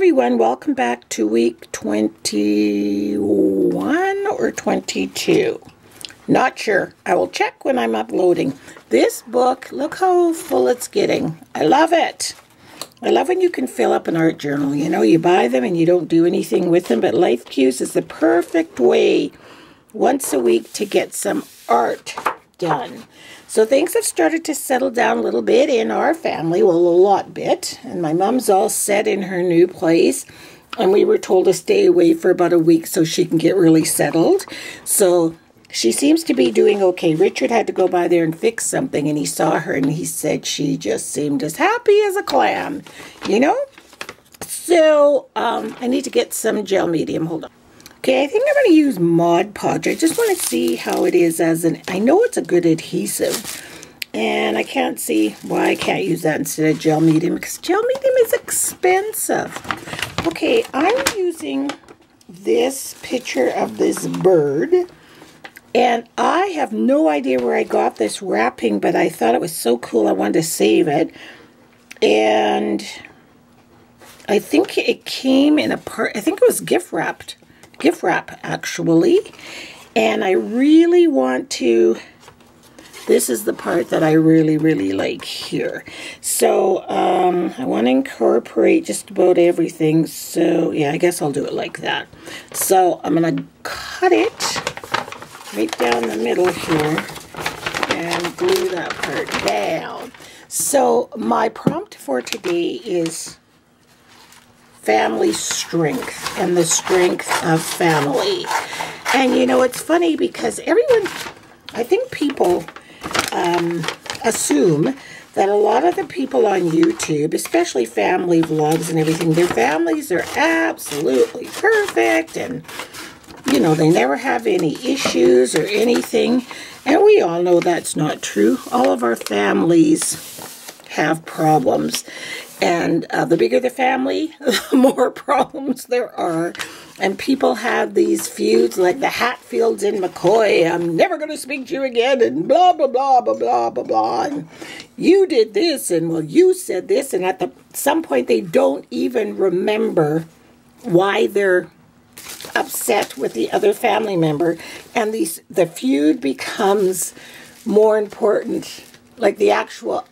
everyone, welcome back to week 21 or 22. Not sure. I will check when I'm uploading. This book, look how full it's getting. I love it. I love when you can fill up an art journal. You know, you buy them and you don't do anything with them, but Life Cues is the perfect way once a week to get some art done. So things have started to settle down a little bit in our family, well, a lot bit. And my mom's all set in her new place. And we were told to stay away for about a week so she can get really settled. So she seems to be doing okay. Richard had to go by there and fix something, and he saw her and he said she just seemed as happy as a clam, you know? So I need to get some gel medium. Hold on. Okay, I think I'm going to use Mod Podge. I just want to see how it is as an... I know it's a good adhesive, and I can't see why I can't use that instead of gel medium, because gel medium is expensive. Okay, I'm using this picture of this bird, and I have no idea where I got this wrapping, but I thought it was so cool I wanted to save it. And I think it came in a part... I think it was gift wrap actually, and I really want to, this is the part that I really like here. So I want to incorporate just about everything, so yeah, I guess I'll do it like that. So I'm going to cut it right down the middle here and glue that part down. So my prompt for today is family strength and the strength of family. And you know, it's funny because everyone, I think people assume that a lot of the people on YouTube, especially family vlogs and everything, their families are absolutely perfect and, you know, they never have any issues or anything. And we all know that's not true. All of our families have problems. And the bigger the family, the more problems there are. And people have these feuds like the Hatfields and McCoy. I'm never going to speak to you again, and blah, blah, blah, blah, blah, blah, blah. And you did this, and well, you said this. And at some point, they don't even remember why they're upset with the other family member. And the feud becomes more important, like the actual...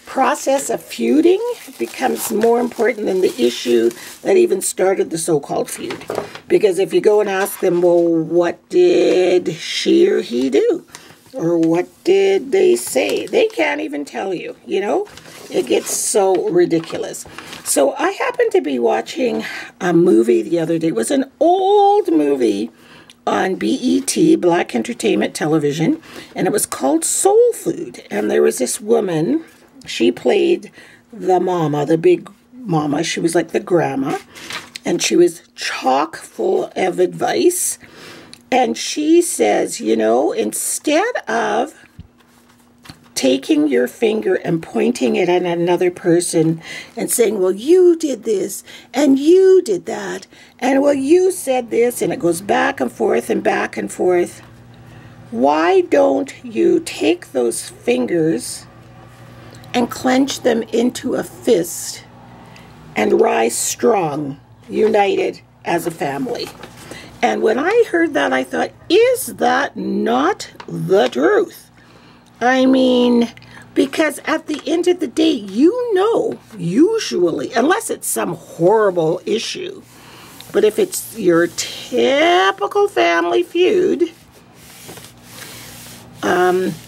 process of feuding becomes more important than the issue that even started the so-called feud. Because if you go and ask them, well, what did she or he do? Or what did they say? They can't even tell you, you know? It gets so ridiculous. So I happened to be watching a movie the other day. It was an old movie on BET, Black Entertainment Television, and it was called Soul Food. And there was this woman... She played the mama, the big mama. She was like the grandma. And she was chock full of advice. And she says, you know, instead of taking your finger and pointing it at another person and saying, well, you did this and you did that. And well, you said this. And it goes back and forth and back and forth. Why don't you take those fingers and clench them into a fist and rise strong, united as a family? And when I heard that, I thought, is that not the truth? I mean, because at the end of the day, you know, usually, unless it's some horrible issue, but if it's your typical family feud,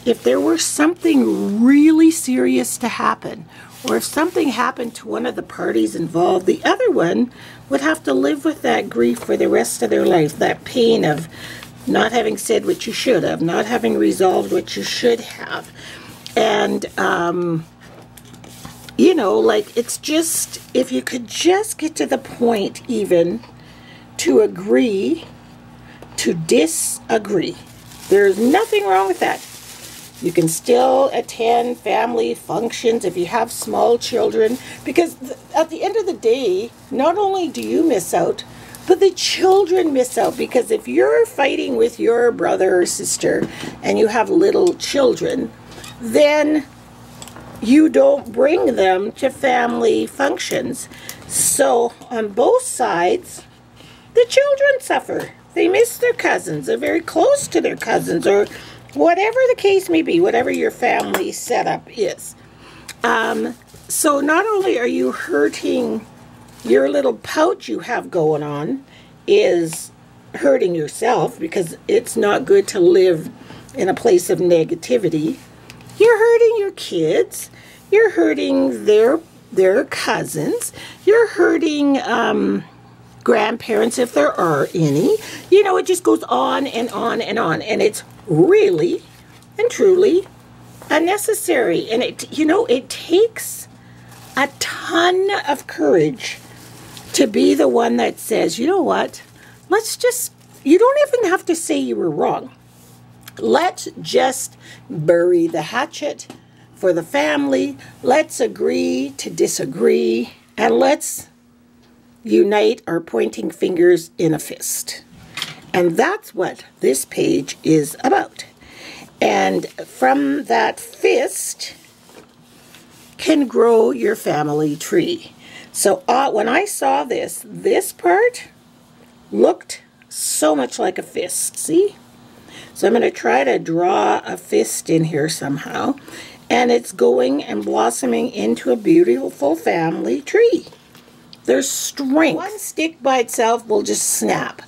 if there were something really serious to happen, or if something happened to one of the parties involved, the other one would have to live with that grief for the rest of their life, that pain of not having said what you should have, not having resolved what you should have. And, you know, like, it's just, if you could just get to the point even to agree to disagree. There's nothing wrong with that. You can still attend family functions if you have small children, because at the end of the day, not only do you miss out, but the children miss out. Because if you're fighting with your brother or sister and you have little children, then you don't bring them to family functions. So on both sides, the children suffer. They miss their cousins. They're very close to their cousins, or whatever the case may be, whatever your family setup is. So not only are you hurting your little pouch you have going on, is hurting yourself, because it's not good to live in a place of negativity. You're hurting your kids. You're hurting their cousins. You're hurting grandparents, if there are any. You know, it just goes on and on and on. And it's really and truly unnecessary. And it takes a ton of courage to be the one that says, you know what, you don't even have to say you were wrong. Let's just bury the hatchet for the family. Let's agree to disagree, and let's unite our pointing fingers in a fist. And that's what this page is about. And from that fist can grow your family tree. So when I saw this part looked so much like a fist, see? So I'm going to try to draw a fist in here somehow. And it's going and blossoming into a beautiful family tree. There's strength. One stick by itself will just snap.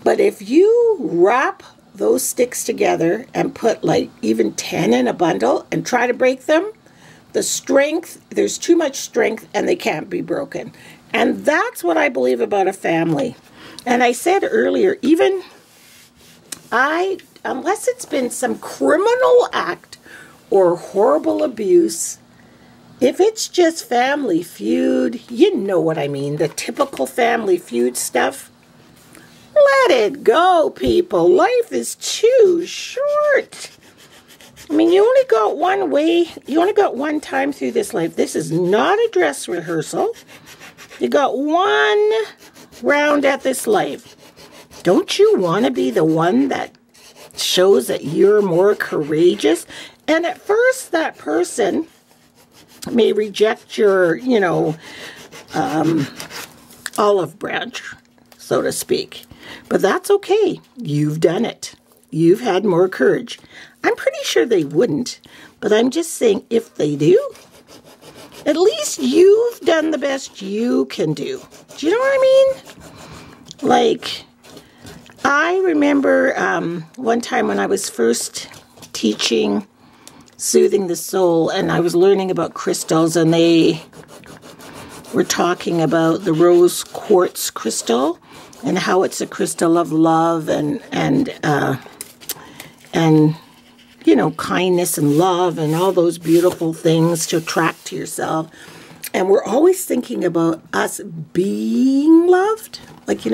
But if you wrap those sticks together and put like even 10 in a bundle and try to break them, the strength, there's too much strength and they can't be broken. And that's what I believe about a family. And I said earlier, even unless it's been some criminal act or horrible abuse, if it's just Family Feud, you know what I mean, the typical Family Feud stuff, let it go, people. Life is too short. I mean, you only got one way, you only got one time through this life. This is not a dress rehearsal. You got one round at this life. Don't you want to be the one that shows that you're more courageous? And at first, that person may reject your, olive branch, so to speak. But that's okay. You've done it. You've had more courage. I'm pretty sure they wouldn't, but I'm just saying if they do, at least you've done the best you can do. Do you know what I mean? Like, I remember one time when I was first teaching Soothing the Soul, and I was learning about crystals, and they were talking about the rose quartz crystal and how it's a crystal of love and kindness and love and all those beautiful things to attract to yourself. And we're always thinking about us being loved, like,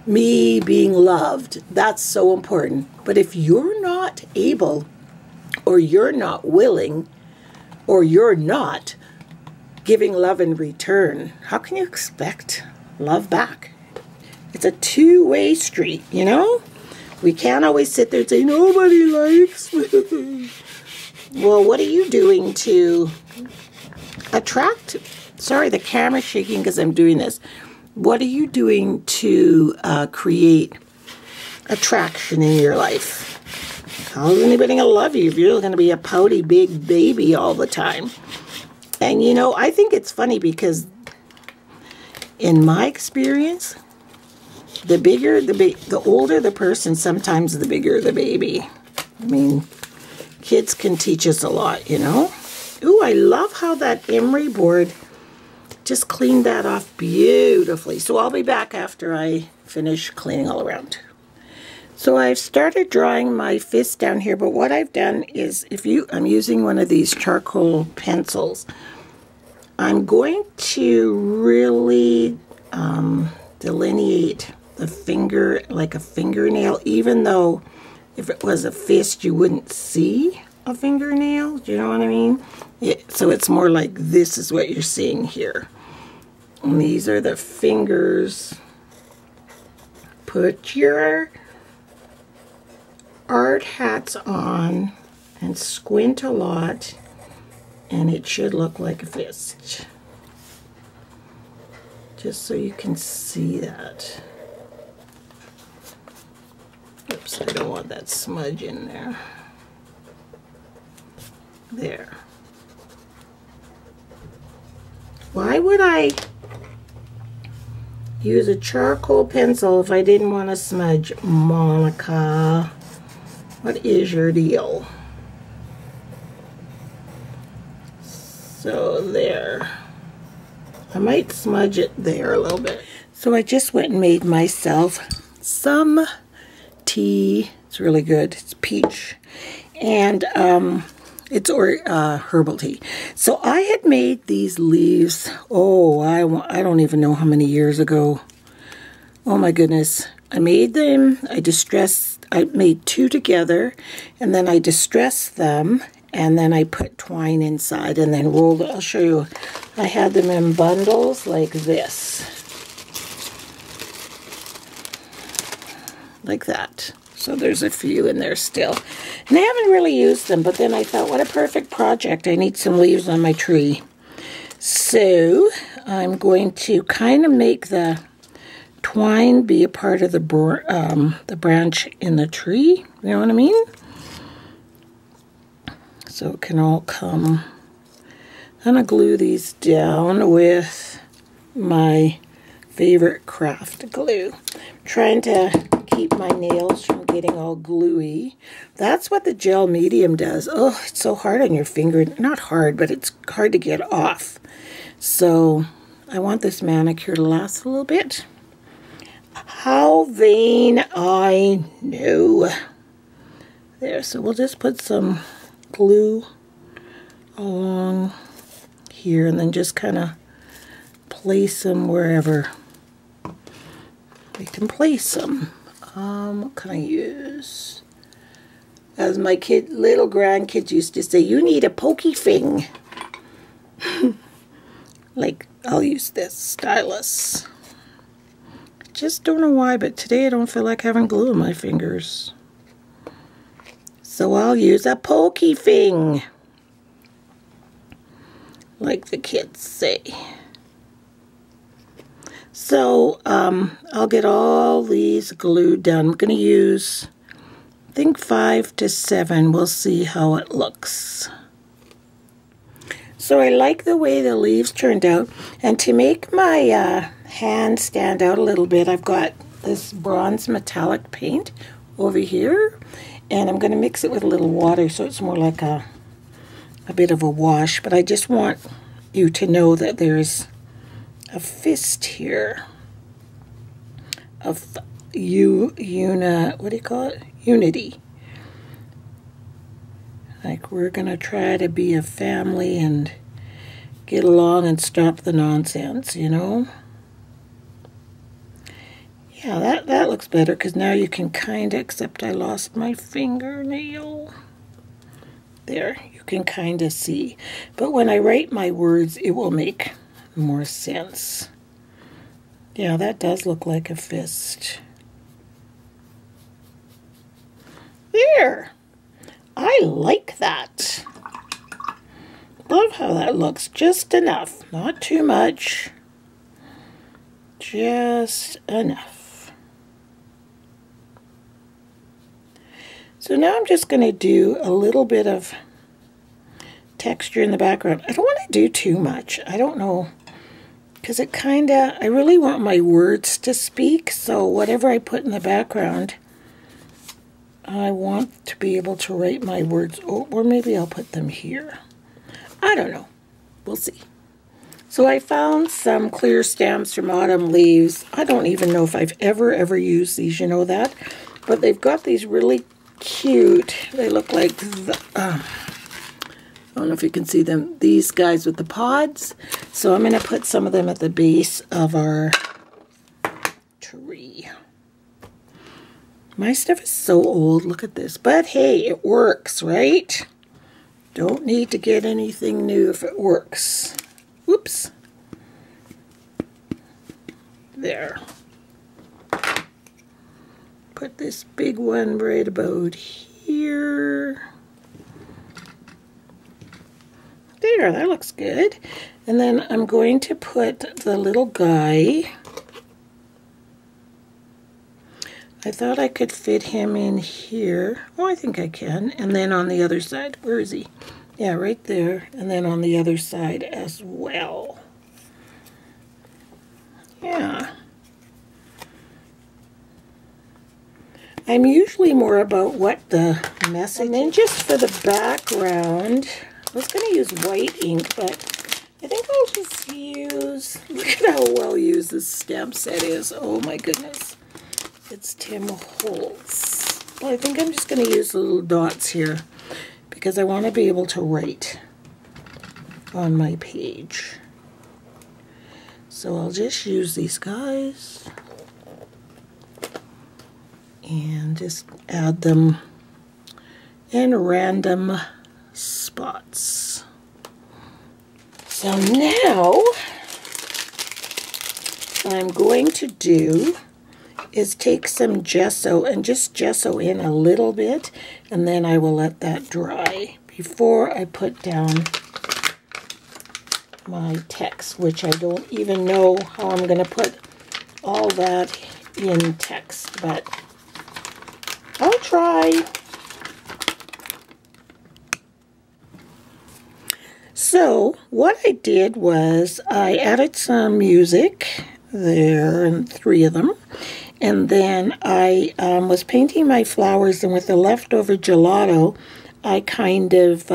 me being loved. That's so important. But if you're not able, or you're not willing, or you're not giving love in return, how can you expect love back? It's a two-way street, We can't always sit there and say, nobody likes me. Well, what are you doing to attract? Sorry, the camera's shaking because I'm doing this. What are you doing to create attraction in your life? How's anybody going to love you if you're going to be a pouty big baby all the time? And, I think it's funny because in my experience, the older the person, sometimes the bigger the baby. I mean, kids can teach us a lot, Ooh, I love how that emery board just cleaned that off beautifully. So I'll be back after I finish cleaning all around. So I've started drawing my fist down here, but what I've done is, I'm using one of these charcoal pencils, I'm going to really delineate the finger like a fingernail, even though if it was a fist, you wouldn't see a fingernail. Do you know what I mean? So it's more like this is what you're seeing here. And these are the fingers. Put your art hats on and squint a lot, and it should look like a fist. just so you can see that. Oops, I don't want that smudge in there. There. Why would I use a charcoal pencil if I didn't want to smudge? Monica, what is your deal? So there. I might smudge it there a little bit. So I just went and made myself some tea. It's really good. It's peach. And it's herbal tea. So I had made these leaves, oh, I don't even know how many years ago. Oh my goodness. I made them, I made two together, and then I distressed them, and then I put twine inside and then rolled it. I'll show you. I had them in bundles like this. Like that. So there's a few in there still. And I haven't really used them, but then I thought, what a perfect project. I need some leaves on my tree. So I'm going to kind of make the twine be a part of the branch in the tree. You know what I mean? So it can all come. I'm going to glue these down with my favorite craft glue. I'm trying to keep my nails from getting all gluey. That's what the gel medium does. Oh, it's so hard on your finger. Not hard, but it's hard to get off. So I want this manicure to last a little bit. How vain, I know. There, so we'll just put some glue along here and then just kind of place them wherever we can place them. What can I use? As my little grandkids used to say, you need a pokey thing. Like, I'll use this stylus. Just don't know why, but today I don't feel like having glue on my fingers. So I'll use a pokey thing. Like the kids say. So, I'll get all these glued down. I'm going to use, I think 5 to 7. We'll see how it looks. So I like the way the leaves turned out. And to make my hand stand out a little bit, I've got this bronze metallic paint over here. And I'm going to mix it with a little water so it's more like a bit of a wash. But I just want you to know that there's a fist here of what do you call it? Unity. Like, we're gonna try to be a family and get along and stop the nonsense, you know? Yeah, that looks better, because now you can kind of, except I lost my fingernail. There, you can kind of see. But when I write my words, it will make more sense. Yeah, that does look like a fist. There! I like that. Love how that looks. Just enough. Not too much. Just enough. So now I'm just going to do a little bit of texture in the background. I don't want to do too much. I don't know. Because it kind of, I really want my words to speak, so whatever I put in the background, I want to be able to write my words, or maybe I'll put them here. I don't know. We'll see. So I found some clear stamps from Autumn Leaves. I don't even know if I've ever used these, you know that? But they've got these really cute, they look like I don't know if you can see them, these guys with the pods. So I'm going to put some of them at the base of our tree. My stuff is so old, look at this. But hey, it works, right? Don't need to get anything new if it works. Whoops. There. Put this big one right about here. There, that looks good. And then I'm going to put the little guy. I thought I could fit him in here. Oh, I think I can. And then on the other side, where is he? Yeah, right there. And then on the other side as well. Yeah. I'm usually more about what the message. And then just for the background, I was going to use white ink, but I think I'll just use, look at how well used this stamp set is. Oh my goodness. It's Tim Holtz. Well, I think I'm just going to use the little dots here because I want to be able to write on my page. So I'll just use these guys and just add them in random spots. So now what I'm going to do is take some gesso and just gesso in a little bit, and then I will let that dry before I put down my text, which I don't even know how I'm going to put all that in text, but I'll try. So what I did was I added some music there, and 3 of them. And then I was painting my flowers, and with the leftover gelato, I kind of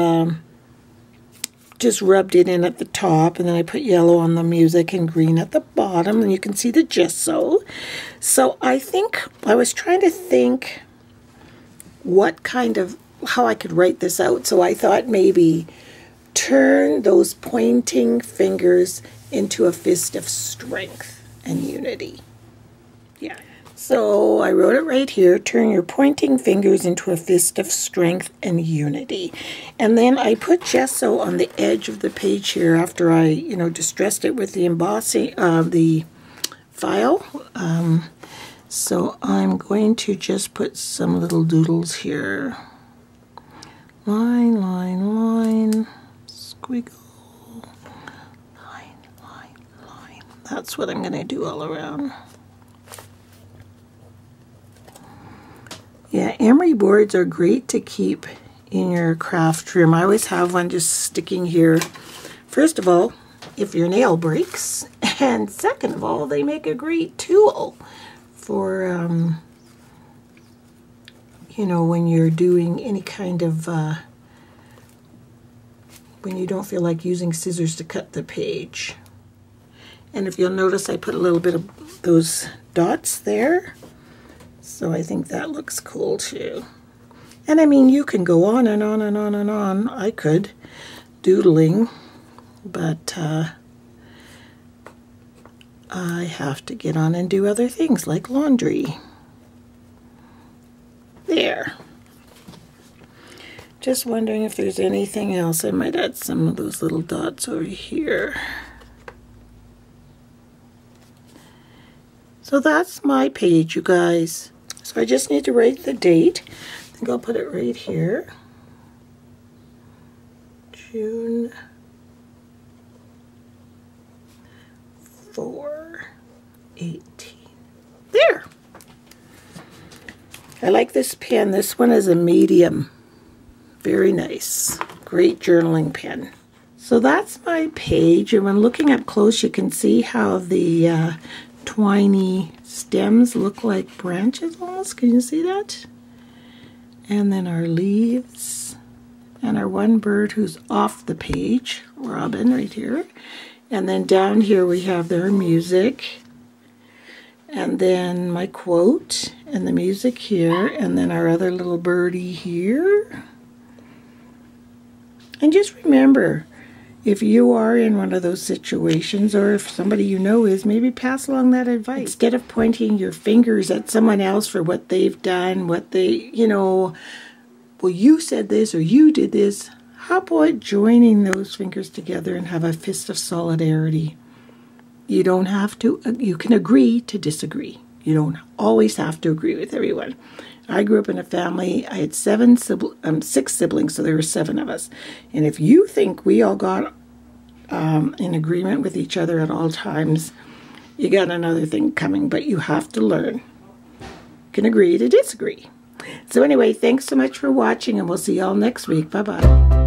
just rubbed it in at the top, and then I put yellow on the music and green at the bottom, and you can see the gesso. So I think I was trying to think what kind of, how I could write this out. So I thought maybe turn those pointing fingers into a fist of strength and unity. Yeah. So I wrote it right here, turn your pointing fingers into a fist of strength and unity. And then I put gesso on the edge of the page here after I, distressed it with the embossing, the file. So I'm going to just put some little doodles here. Line, line, line, squiggle, line, line, line. That's what I'm going to do all around. Yeah, emery boards are great to keep in your craft room. I always have one just sticking here. First of all, if your nail breaks, and second of all, they make a great tool for, when you're doing any kind of, when you don't feel like using scissors to cut the page. And if you'll notice, I put a little bit of those dots there. So I think that looks cool too. And I mean, you can go on and on and on and on. I could, doodling, but I have to get on and do other things like laundry. There. Just wondering if there's anything else. I might add some of those little dots over here. So that's my page, you guys. So I just need to write the date. I think I'll put it right here. June 4/18. There. I like this pen. This one is a medium. Very nice. Great journaling pen. So that's my page, and when looking up close, you can see how the twiny stems look like branches almost. Can you see that? And then our leaves, and our one bird who's off the page, Robin, right here. And then down here we have their music, and then my quote, and the music here, and then our other little birdie here. And just remember, if you are in one of those situations, or if somebody you know is, maybe pass along that advice. Instead of pointing your fingers at someone else for what they've done, what they, well, you said this or you did this, how about joining those fingers together and have a fist of solidarity? You don't have to, you can agree to disagree. You don't always have to agree with everyone. I grew up in a family, I had 6 siblings, so there were 7 of us. And if you think we all got in agreement with each other at all times, you got another thing coming, but you have to learn. You can agree to disagree. So anyway, thanks so much for watching, and we'll see y'all next week. Bye-bye.